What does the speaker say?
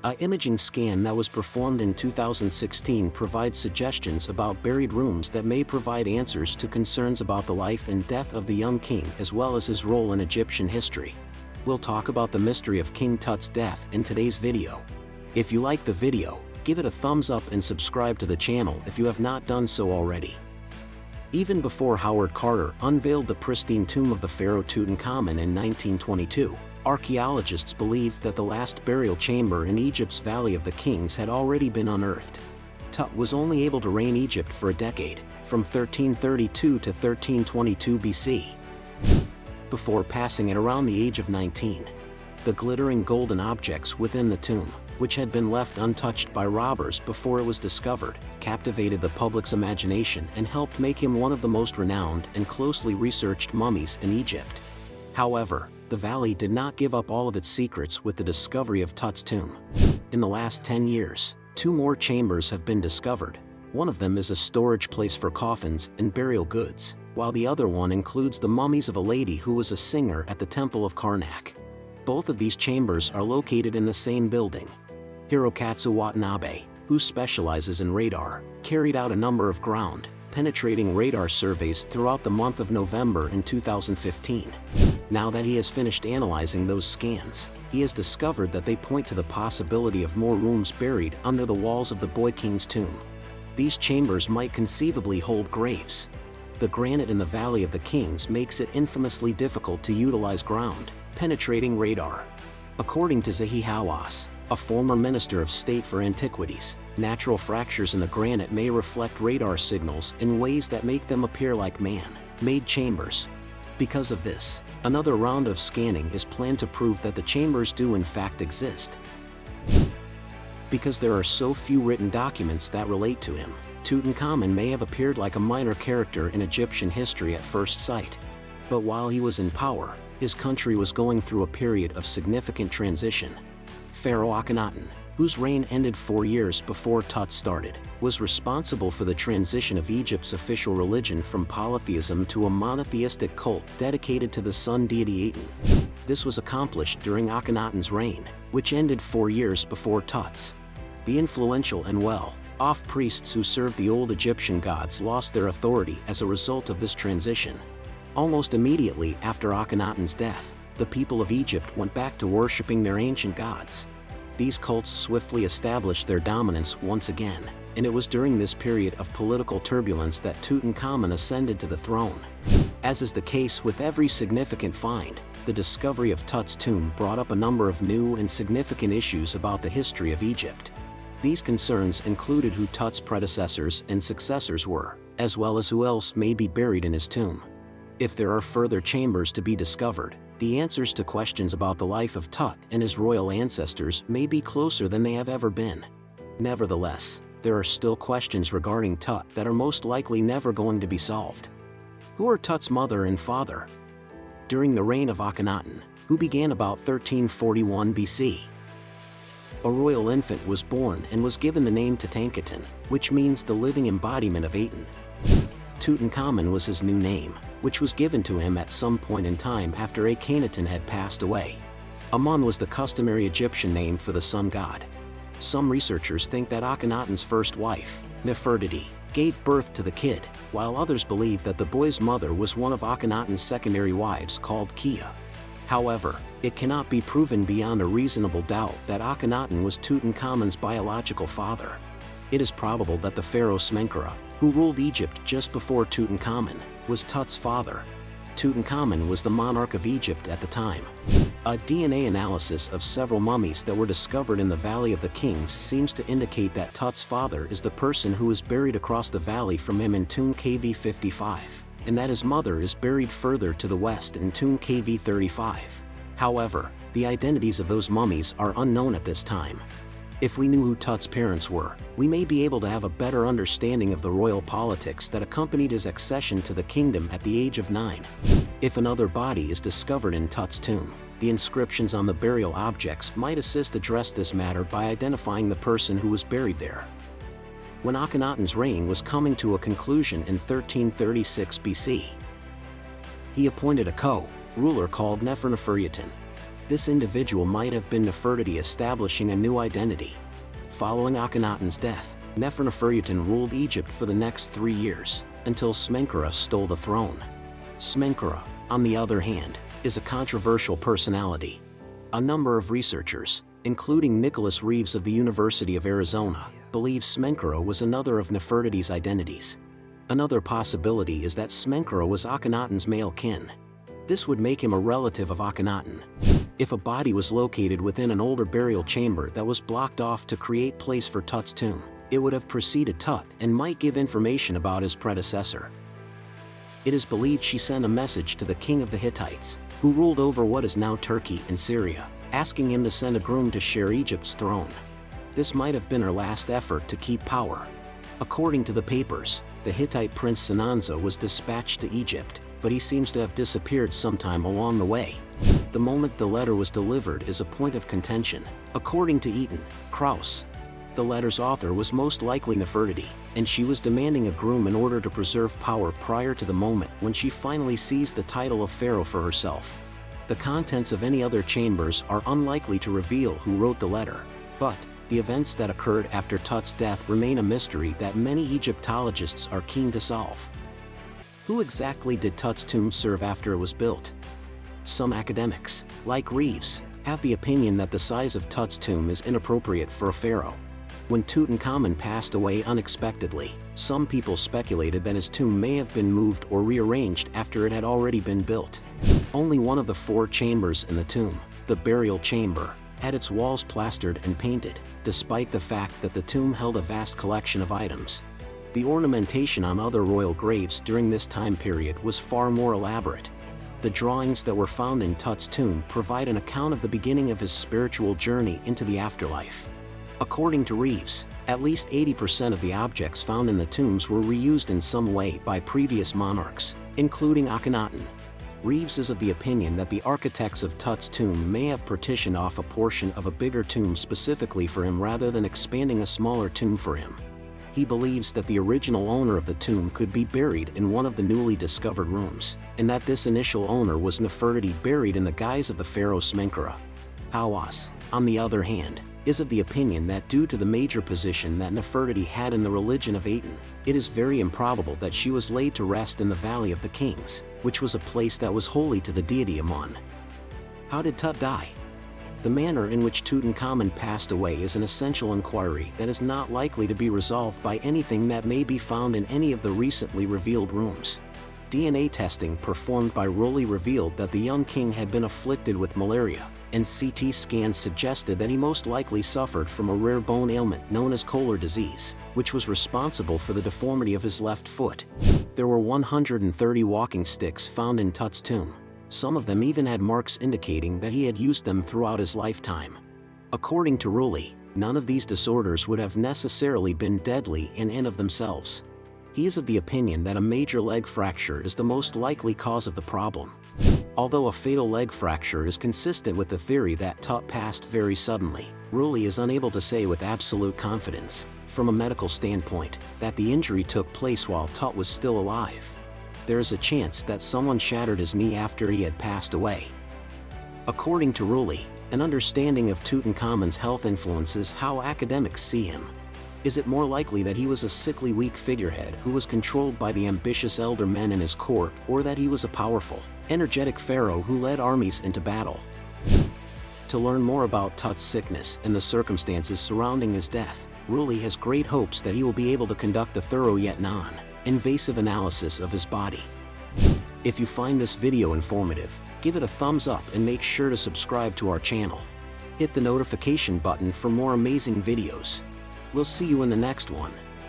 An imaging scan that was performed in 2016 provides suggestions about buried rooms that may provide answers to concerns about the life and death of the young king as well as his role in Egyptian history. We'll talk about the mystery of King Tut's death in today's video. If you like the video, give it a thumbs up and subscribe to the channel if you have not done so already. Even before Howard Carter unveiled the pristine tomb of the pharaoh Tutankhamun in 1922, archaeologists believed that the last burial chamber in Egypt's Valley of the Kings had already been unearthed. Tut was only able to reign Egypt for a decade, from 1332 to 1322 BC, before passing at around the age of 19. The glittering golden objects within the tomb, which had been left untouched by robbers before it was discovered, captivated the public's imagination and helped make him one of the most renowned and closely researched mummies in Egypt. However, the valley did not give up all of its secrets with the discovery of Tut's tomb. In the last 10 years, 2 more chambers have been discovered. One of them is a storage place for coffins and burial goods, while the other one includes the mummies of a lady who was a singer at the Temple of Karnak. Both of these chambers are located in the same building. Hirokatsu Watanabe, who specializes in radar, carried out a number of ground-penetrating radar surveys throughout the month of November in 2015. Now that he has finished analyzing those scans, he has discovered that they point to the possibility of more rooms buried under the walls of the boy king's tomb. These chambers might conceivably hold graves. The granite in the Valley of the Kings makes it infamously difficult to utilize ground-penetrating radar. According to Zahi Hawass, a former Minister of State for Antiquities, natural fractures in the granite may reflect radar signals in ways that make them appear like man-made chambers. Because of this, another round of scanning is planned to prove that the chambers do in fact exist. Because there are so few written documents that relate to him, Tutankhamun may have appeared like a minor character in Egyptian history at first sight. But while he was in power, his country was going through a period of significant transition. Pharaoh Akhenaten, whose reign ended 4 years before Tut started, was responsible for the transition of Egypt's official religion from polytheism to a monotheistic cult dedicated to the sun deity Aten. This was accomplished during Akhenaten's reign, which ended 4 years before Tut's. The influential and well-off priests who served the old Egyptian gods lost their authority as a result of this transition. Almost immediately after Akhenaten's death, the people of Egypt went back to worshipping their ancient gods. These cults swiftly established their dominance once again, and it was during this period of political turbulence that Tutankhamun ascended to the throne. As is the case with every significant find, the discovery of Tut's tomb brought up a number of new and significant issues about the history of Egypt. These concerns included who Tut's predecessors and successors were, as well as who else may be buried in his tomb. If there are further chambers to be discovered, the answers to questions about the life of Tut and his royal ancestors may be closer than they have ever been. Nevertheless, there are still questions regarding Tut that are most likely never going to be solved. Who are Tut's mother and father? During the reign of Akhenaten, who began about 1341 BC, a royal infant was born and was given the name Tutankhamun, which means the living embodiment of Aten. Tutankhamun was his new name, which was given to him at some point in time after Akhenaten had passed away. Amun was the customary Egyptian name for the sun god. Some researchers think that Akhenaten's first wife, Nefertiti, gave birth to the kid, while others believe that the boy's mother was one of Akhenaten's secondary wives called Kia. However, it cannot be proven beyond a reasonable doubt that Akhenaten was Tutankhamun's biological father. It is probable that the pharaoh Smenkhare, who ruled Egypt just before Tutankhamun, was Tut's father. Tutankhamun was the monarch of Egypt at the time. A DNA analysis of several mummies that were discovered in the Valley of the Kings seems to indicate that Tut's father is the person who is buried across the valley from him in tomb KV 55, and that his mother is buried further to the west in tomb KV 35. However, the identities of those mummies are unknown at this time. If we knew who Tut's parents were, we may be able to have a better understanding of the royal politics that accompanied his accession to the kingdom at the age of 9. If another body is discovered in Tut's tomb, the inscriptions on the burial objects might assist address this matter by identifying the person who was buried there. When Akhenaten's reign was coming to a conclusion in 1336 BC, he appointed a co-ruler called Neferneferutin. This individual might have been Nefertiti establishing a new identity. Following Akhenaten's death, Nefertiti ruled Egypt for the next 3 years, until Smenkhare stole the throne. Smenkhare, on the other hand, is a controversial personality. A number of researchers, including Nicholas Reeves of the University of Arizona, believe Smenkhare was another of Nefertiti's identities. Another possibility is that Smenkhare was Akhenaten's male kin. This would make him a relative of Akhenaten. If a body was located within an older burial chamber that was blocked off to create place for Tut's tomb, it would have preceded Tut and might give information about his predecessor. It is believed she sent a message to the king of the Hittites, who ruled over what is now Turkey and Syria, asking him to send a groom to share Egypt's throne. This might have been her last effort to keep power. According to the papers, the Hittite prince Senanza was dispatched to Egypt, but he seems to have disappeared sometime along the way. The moment the letter was delivered is a point of contention. According to Eaton, Krauss, the letter's author was most likely Nefertiti, and she was demanding a groom in order to preserve power prior to the moment when she finally seized the title of pharaoh for herself. The contents of any other chambers are unlikely to reveal who wrote the letter, but the events that occurred after Tut's death remain a mystery that many Egyptologists are keen to solve. Who exactly did Tut's tomb serve after it was built? Some academics, like Reeves, have the opinion that the size of Tut's tomb is inappropriate for a pharaoh. When Tutankhamun passed away unexpectedly, some people speculated that his tomb may have been moved or rearranged after it had already been built. Only one of the 4 chambers in the tomb, the burial chamber, had its walls plastered and painted, despite the fact that the tomb held a vast collection of items. The ornamentation on other royal graves during this time period was far more elaborate. The drawings that were found in Tut's tomb provide an account of the beginning of his spiritual journey into the afterlife. According to Reeves, at least 80% of the objects found in the tombs were reused in some way by previous monarchs, including Akhenaten. Reeves is of the opinion that the architects of Tut's tomb may have partitioned off a portion of a bigger tomb specifically for him rather than expanding a smaller tomb for him. He believes that the original owner of the tomb could be buried in one of the newly discovered rooms, and that this initial owner was Nefertiti buried in the guise of the pharaoh Smenkhare. Hawass, on the other hand, is of the opinion that due to the major position that Nefertiti had in the religion of Aten, it is very improbable that she was laid to rest in the Valley of the Kings, which was a place that was holy to the deity Amun. How did Tut die? The manner in which Tutankhamun passed away is an essential inquiry that is not likely to be resolved by anything that may be found in any of the recently revealed rooms. DNA testing performed by Rowley revealed that the young king had been afflicted with malaria, and CT scans suggested that he most likely suffered from a rare bone ailment known as Kolar disease, which was responsible for the deformity of his left foot. There were 130 walking sticks found in Tut's tomb. Some of them even had marks indicating that he had used them throughout his lifetime. According to Rowley, none of these disorders would have necessarily been deadly in and of themselves. He is of the opinion that a major leg fracture is the most likely cause of the problem. Although a fatal leg fracture is consistent with the theory that Tut passed very suddenly, Rowley is unable to say with absolute confidence, from a medical standpoint, that the injury took place while Tut was still alive. There is a chance that someone shattered his knee after he had passed away. According to Rowley, an understanding of Tutankhamun's health influences how academics see him. Is it more likely that he was a sickly, weak figurehead who was controlled by the ambitious elder men in his court, or that he was a powerful, energetic pharaoh who led armies into battle? To learn more about Tut's sickness and the circumstances surrounding his death, Rowley has great hopes that he will be able to conduct a thorough yet non-invasive analysis of his body. If you find this video informative, give it a thumbs up and make sure to subscribe to our channel. Hit the notification button for more amazing videos. We'll see you in the next one.